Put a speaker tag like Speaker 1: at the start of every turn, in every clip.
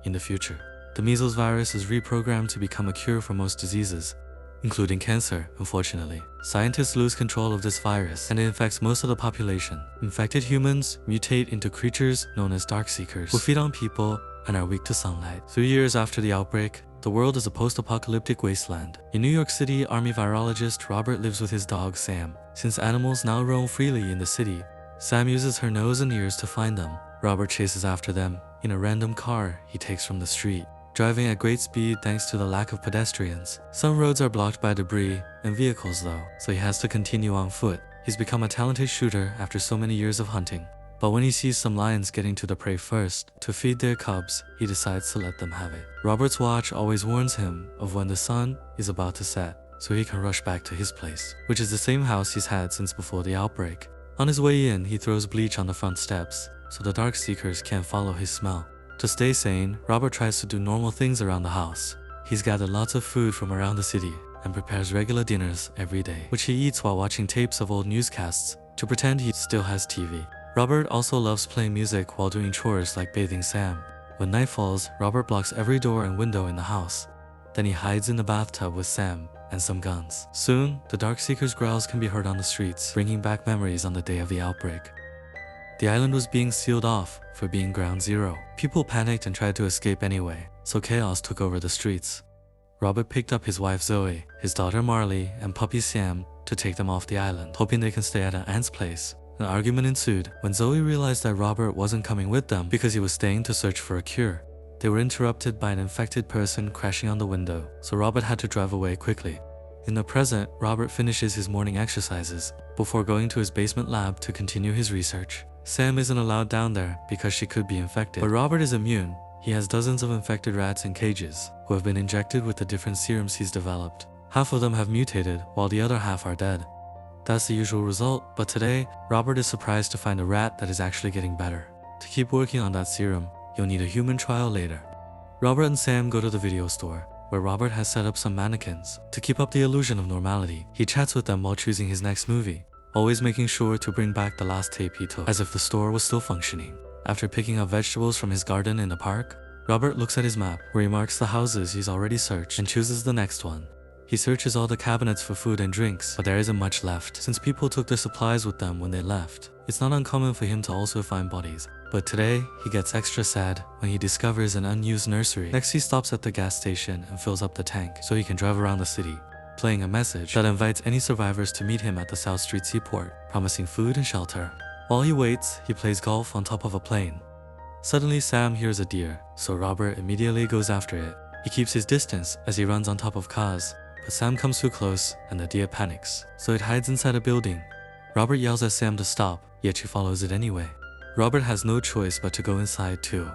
Speaker 1: in the future. The measles virus is reprogrammed to become a cure for most diseases, including cancer, unfortunately. Scientists lose control of this virus, and it infects most of the population. Infected humans mutate into creatures known as Darkseekers, who feed on people and are weak to sunlight. 3 years after the outbreak, the world is a post-apocalyptic wasteland. In New York City, Army virologist Robert lives with his dog Sam. Since animals now roam freely in the city, Sam uses her nose and ears to find them. Robert chases after them in a random car he takes from the street, driving at great speed thanks to the lack of pedestrians. Some roads are blocked by debris and vehicles though, so he has to continue on foot. He's become a talented shooter after so many years of hunting. But when he sees some lions getting to the prey first to feed their cubs, he decides to let them have it. Robert's watch always warns him of when the sun is about to set, so he can rush back to his place, which is the same house he's had since before the outbreak. On his way in, he throws bleach on the front steps, so the Darkseekers can't follow his smell. To stay sane, Robert tries to do normal things around the house. He's gathered lots of food from around the city and prepares regular dinners every day, which he eats while watching tapes of old newscasts to pretend he still has TV. Robert also loves playing music while doing chores like bathing Sam. When night falls, Robert blocks every door and window in the house. Then he hides in the bathtub with Sam and some guns. Soon, the Darkseekers' growls can be heard on the streets, bringing back memories on the day of the outbreak. The island was being sealed off for being ground zero. People panicked and tried to escape anyway, so chaos took over the streets. Robert picked up his wife Zoe, his daughter Marley, and puppy Sam to take them off the island, hoping they can stay at an aunt's place. An argument ensued when Zoe realized that Robert wasn't coming with them because he was staying to search for a cure. They were interrupted by an infected person crashing on the window, so Robert had to drive away quickly. In the present, Robert finishes his morning exercises before going to his basement lab to continue his research. Sam isn't allowed down there because she could be infected, but Robert is immune. He has dozens of infected rats in cages who have been injected with the different serums he's developed. Half of them have mutated, while the other half are dead. That's the usual result, but today, Robert is surprised to find a rat that is actually getting better. To keep working on that serum, you'll need a human trial later. Robert and Sam go to the video store, where Robert has set up some mannequins. To keep up the illusion of normality, he chats with them while choosing his next movie, always making sure to bring back the last tape he took, as if the store was still functioning. After picking up vegetables from his garden in the park, Robert looks at his map, where he marks the houses he's already searched and chooses the next one. He searches all the cabinets for food and drinks, but there isn't much left, since people took their supplies with them when they left. It's not uncommon for him to also find bodies, but today, he gets extra sad when he discovers an unused nursery. Next, he stops at the gas station and fills up the tank so he can drive around the city, playing a message that invites any survivors to meet him at the South Street Seaport, promising food and shelter. While he waits, he plays golf on top of a plane. Suddenly, Sam hears a deer, so Robert immediately goes after it. He keeps his distance as he runs on top of cars, but Sam comes too close and the deer panics, so it hides inside a building. Robert yells at Sam to stop, yet she follows it anyway. Robert has no choice but to go inside too.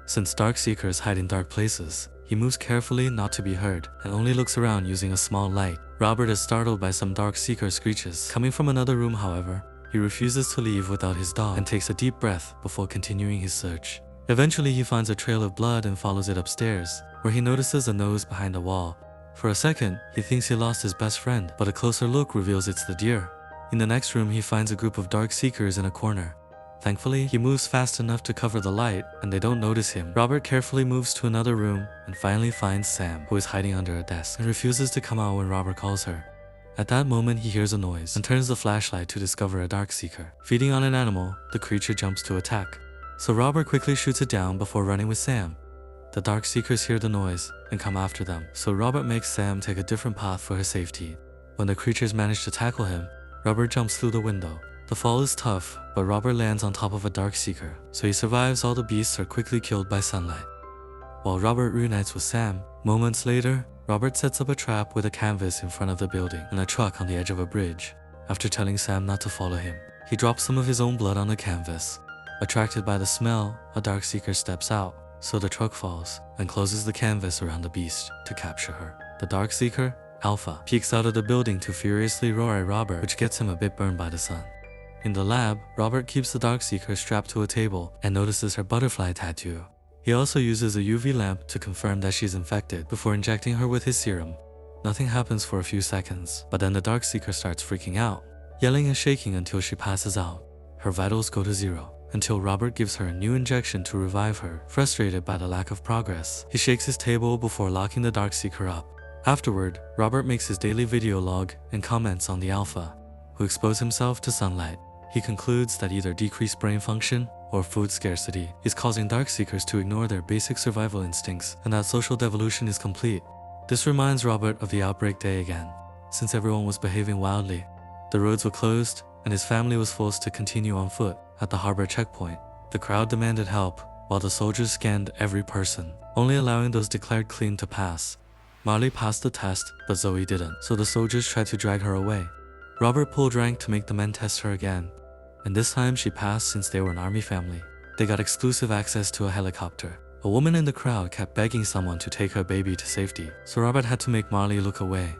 Speaker 1: Since Darkseekers hide in dark places, he moves carefully not to be heard and only looks around using a small light. Robert is startled by some Darkseeker screeches coming from another room. However, he refuses to leave without his dog and takes a deep breath before continuing his search. Eventually, he finds a trail of blood and follows it upstairs, where he notices a nose behind a wall. For a second, he thinks he lost his best friend, but a closer look reveals it's the deer. In the next room, he finds a group of Darkseekers in a corner. Thankfully, he moves fast enough to cover the light, and they don't notice him. Robert carefully moves to another room and finally finds Sam, who is hiding under a desk and refuses to come out when Robert calls her. At that moment, he hears a noise and turns the flashlight to discover a Darkseeker. Feeding on an animal, the creature jumps to attack, so Robert quickly shoots it down before running with Sam. The Darkseekers hear the noise and come after them, so Robert makes Sam take a different path for his safety. When the creatures manage to tackle him, Robert jumps through the window. The fall is tough, but Robert lands on top of a Darkseeker, so he survives. All the beasts are quickly killed by sunlight. While Robert reunites with Sam, moments later, Robert sets up a trap with a canvas in front of the building and a truck on the edge of a bridge. After telling Sam not to follow him, he drops some of his own blood on the canvas. Attracted by the smell, a Darkseeker steps out, so the truck falls and closes the canvas around the beast to capture her. The Darkseeker, Alpha, peeks out of the building to furiously roar at Robert, which gets him a bit burned by the sun. In the lab, Robert keeps the Darkseeker strapped to a table and notices her butterfly tattoo. He also uses a UV lamp to confirm that she's infected before injecting her with his serum. Nothing happens for a few seconds, but then the Darkseeker starts freaking out, yelling and shaking until she passes out. Her vitals go to 0, until Robert gives her a new injection to revive her. Frustrated by the lack of progress, he shakes his table before locking the Darkseeker up. Afterward, Robert makes his daily video log and comments on the Alpha, who exposed himself to sunlight. He concludes that either decreased brain function or food scarcity is causing Darkseekers to ignore their basic survival instincts, and that social devolution is complete. This reminds Robert of the outbreak day again. Since everyone was behaving wildly, the roads were closed and his family was forced to continue on foot. At the harbor checkpoint, the crowd demanded help while the soldiers scanned every person, only allowing those declared clean to pass. Marley passed the test, but Zoe didn't, so the soldiers tried to drag her away. Robert pulled rank to make the men test her again, and this time she passed since they were an army family. They got exclusive access to a helicopter. A woman in the crowd kept begging someone to take her baby to safety, so Robert had to make Marley look away.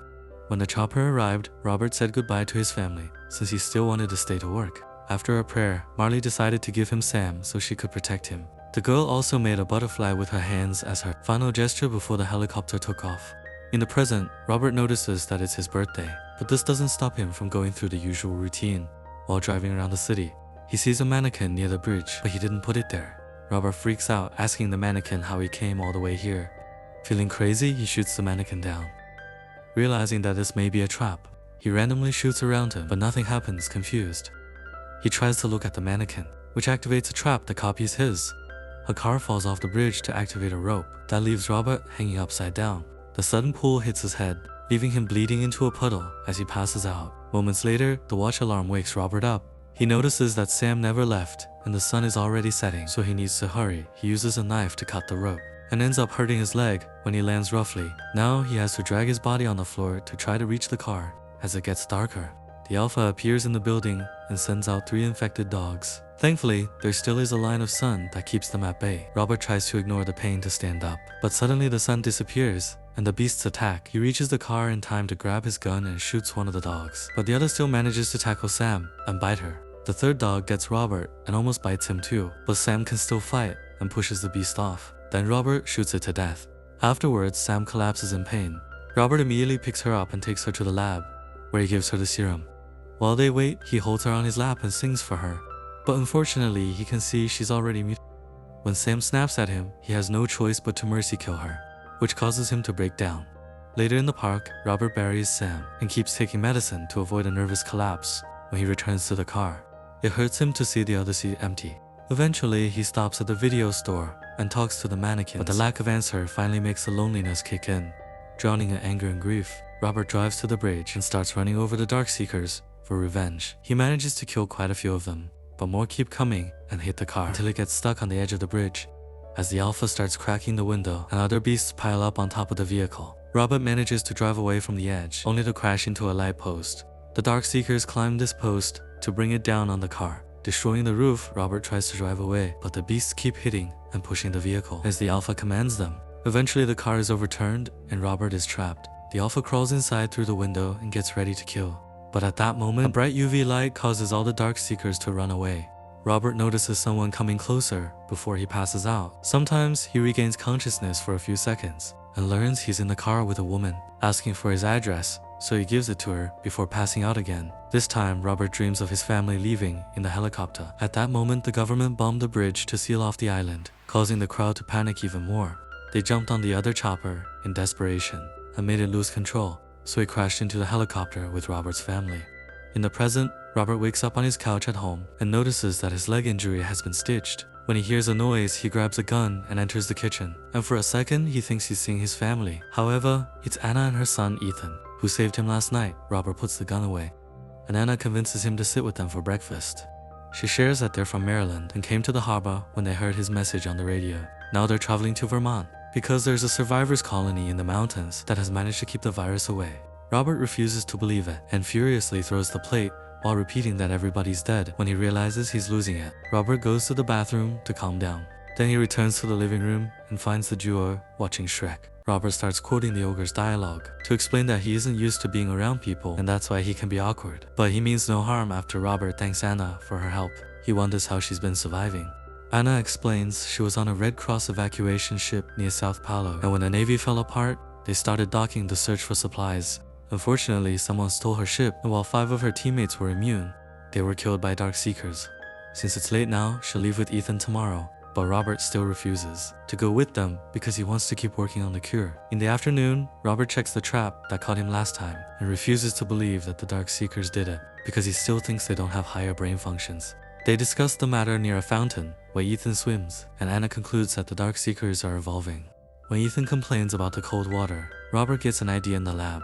Speaker 1: When the chopper arrived, Robert said goodbye to his family, since he still wanted to stay to work. After a prayer, Marley decided to give him Sam so she could protect him. The girl also made a butterfly with her hands as her final gesture before the helicopter took off. In the present, Robert notices that it's his birthday, but this doesn't stop him from going through the usual routine. While driving around the city, he sees a mannequin near the bridge, but he didn't put it there. Robert freaks out, asking the mannequin how he came all the way here. Feeling crazy, he shoots the mannequin down. Realizing that this may be a trap, he randomly shoots around him, but nothing happens, confused. He tries to look at the mannequin, which activates a trap that copies his. A car falls off the bridge to activate a rope that leaves Robert hanging upside down. The sudden pull hits his head, leaving him bleeding into a puddle as he passes out. Moments later, the watch alarm wakes Robert up. He notices that Sam never left and the sun is already setting, so he needs to hurry. He uses a knife to cut the rope and ends up hurting his leg when he lands roughly. Now he has to drag his body on the floor to try to reach the car. As it gets darker, the Alpha appears in the building and sends out 3 infected dogs. Thankfully, there still is a line of sun that keeps them at bay. Robert tries to ignore the pain to stand up, but suddenly the sun disappears and the beasts attack. He reaches the car in time to grab his gun and shoots one of the dogs, but the other still manages to tackle Sam and bite her. The third dog gets Robert and almost bites him too, but Sam can still fight and pushes the beast off. Then Robert shoots it to death. Afterwards, Sam collapses in pain. Robert immediately picks her up and takes her to the lab, where he gives her the serum. While they wait, he holds her on his lap and sings for her, but unfortunately he can see she's already mutated. When Sam snaps at him, he has no choice but to mercy kill her, which causes him to break down. Later in the park, Robert buries Sam and keeps taking medicine to avoid a nervous collapse when he returns to the car. It hurts him to see the other seat empty. Eventually, he stops at the video store and talks to the mannequins, but the lack of answer finally makes the loneliness kick in. Drowning in anger and grief, Robert drives to the bridge and starts running over the Darkseekers for revenge. He manages to kill quite a few of them, but more keep coming and hit the car until it gets stuck on the edge of the bridge. As the Alpha starts cracking the window and other beasts pile up on top of the vehicle, Robert manages to drive away from the edge, only to crash into a light post. The Darkseekers climb this post to bring it down on the car. Destroying the roof, Robert tries to drive away, but the beasts keep hitting and pushing the vehicle as the Alpha commands them. Eventually the car is overturned and Robert is trapped. The Alpha crawls inside through the window and gets ready to kill. But at that moment, a bright UV light causes all the Darkseekers to run away. Robert notices someone coming closer before he passes out. Sometimes he regains consciousness for a few seconds and learns he's in the car with a woman, asking for his address, so he gives it to her before passing out again. This time, Robert dreams of his family leaving in the helicopter. At that moment, the government bombed the bridge to seal off the island, causing the crowd to panic even more. They jumped on the other chopper in desperation and made it lose control, so he crashed into the helicopter with Robert's family. In the present, Robert wakes up on his couch at home and notices that his leg injury has been stitched. When he hears a noise, he grabs a gun and enters the kitchen, and for a second he thinks he's seeing his family. However, it's Anna and her son Ethan, who saved him last night. Robert puts the gun away, and Anna convinces him to sit with them for breakfast. She shares that they're from Maryland and came to the harbor when they heard his message on the radio. Now they're traveling to Vermont because there's a survivors colony in the mountains that has managed to keep the virus away. Robert refuses to believe it and furiously throws the plate while repeating that everybody's dead. When he realizes he's losing it, Robert goes to the bathroom to calm down. Then he returns to the living room and finds the duo watching Shrek. Robert starts quoting the ogre's dialogue to explain that he isn't used to being around people and that's why he can be awkward. But he means no harm after Robert thanks Anna for her help. He wonders how she's been surviving. Anna explains she was on a Red Cross evacuation ship near South Paolo, and when the Navy fell apart, they started docking to search for supplies. Unfortunately, someone stole her ship, and while 5 of her teammates were immune, they were killed by Darkseekers. Since it's late now, she'll leave with Ethan tomorrow. But Robert still refuses to go with them because he wants to keep working on the cure. In the afternoon, Robert checks the trap that caught him last time and refuses to believe that the Dark Seekers did it because he still thinks they don't have higher brain functions. They discuss the matter near a fountain where Ethan swims, and Anna concludes that the Dark Seekers are evolving. When Ethan complains about the cold water, Robert gets an idea in the lab.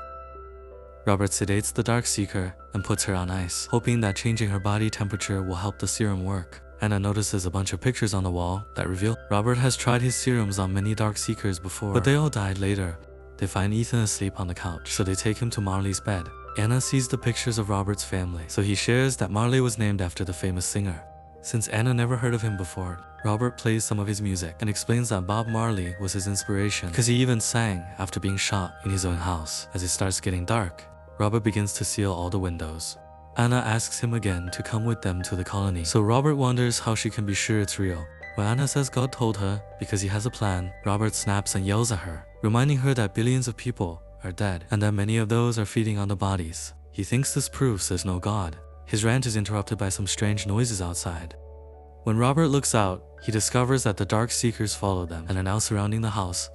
Speaker 1: Robert sedates the Dark Seeker and puts her on ice, hoping that changing her body temperature will help the serum work. Anna notices a bunch of pictures on the wall that reveal Robert has tried his serums on many Dark Seekers before, but they all died later. They find Ethan asleep on the couch, so they take him to Marley's bed. Anna sees the pictures of Robert's family, so he shares that Marley was named after the famous singer. Since Anna never heard of him before, Robert plays some of his music and explains that Bob Marley was his inspiration because he even sang after being shot in his own house. As it starts getting dark, Robert begins to seal all the windows. Anna asks him again to come with them to the colony, so Robert wonders how she can be sure it's real. When Anna says God told her because he has a plan, Robert snaps and yells at her, reminding her that billions of people are dead and that many of those are feeding on the bodies. He thinks this proves there's no God. His rant is interrupted by some strange noises outside. When Robert looks out, he discovers that the Dark Seekers follow them and are now surrounding the house.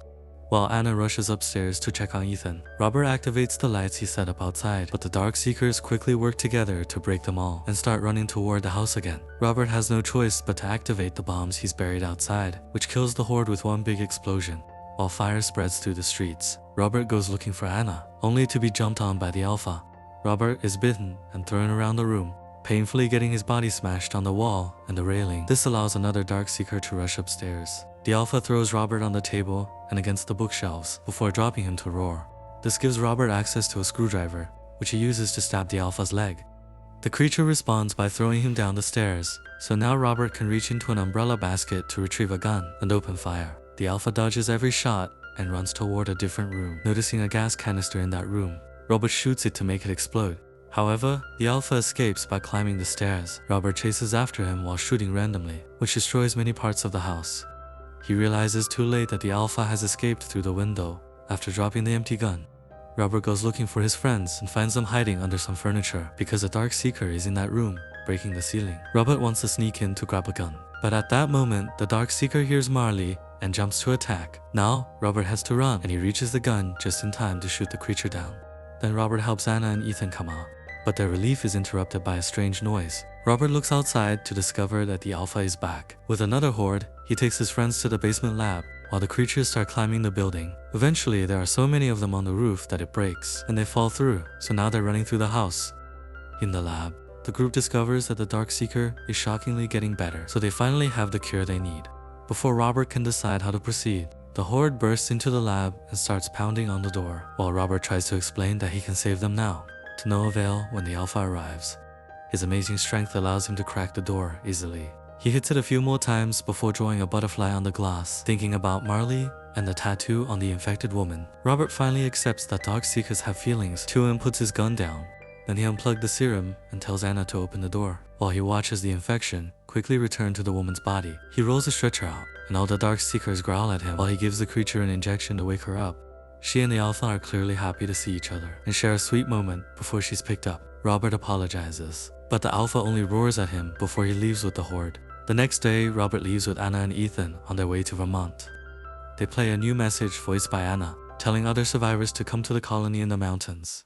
Speaker 1: While Anna rushes upstairs to check on Ethan, Robert activates the lights he set up outside, but the Dark Seekers quickly work together to break them all and start running toward the house again. Robert has no choice but to activate the bombs he's buried outside, which kills the horde with one big explosion. While fire spreads through the streets, Robert goes looking for Anna, only to be jumped on by the Alpha. Robert is bitten and thrown around the room, painfully getting his body smashed on the wall and the railing. This allows another Dark Seeker to rush upstairs. The Alpha throws Robert on the table and against the bookshelves before dropping him to roar. This gives Robert access to a screwdriver, which he uses to stab the Alpha's leg. The creature responds by throwing him down the stairs, so now Robert can reach into an umbrella basket to retrieve a gun and open fire. The Alpha dodges every shot and runs toward a different room, noticing a gas canister in that room. Robert shoots it to make it explode. However, the Alpha escapes by climbing the stairs. Robert chases after him while shooting randomly, which destroys many parts of the house. He realizes too late that the Alpha has escaped through the window after dropping the empty gun. Robert goes looking for his friends and finds them hiding under some furniture because a Dark Seeker is in that room, breaking the ceiling. Robert wants to sneak in to grab a gun, but at that moment, the Dark Seeker hears Marley and jumps to attack. Now, Robert has to run, and he reaches the gun just in time to shoot the creature down. Then Robert helps Anna and Ethan come out, but their relief is interrupted by a strange noise. Robert looks outside to discover that the Alpha is back. With another horde, he takes his friends to the basement lab while the creatures start climbing the building. Eventually, there are so many of them on the roof that it breaks, and they fall through, so now they're running through the house. In the lab, the group discovers that the Dark Seeker is shockingly getting better, so they finally have the cure they need. Before Robert can decide how to proceed, the horde bursts into the lab and starts pounding on the door, while Robert tries to explain that he can save them now, to no avail when the Alpha arrives. His amazing strength allows him to crack the door easily. He hits it a few more times before drawing a butterfly on the glass, thinking about Marley and the tattoo on the infected woman. Robert finally accepts that Dark Seekers have feelings too and puts his gun down. Then he unplugged the serum and tells Anna to open the door, while he watches the infection quickly return to the woman's body. He rolls a stretcher out, and all the Dark Seekers growl at him while he gives the creature an injection to wake her up. She and the Alpha are clearly happy to see each other and share a sweet moment before she's picked up. Robert apologizes, but the Alpha only roars at him before he leaves with the horde. The next day, Robert leaves with Anna and Ethan on their way to Vermont. They play a new message voiced by Anna, telling other survivors to come to the colony in the mountains.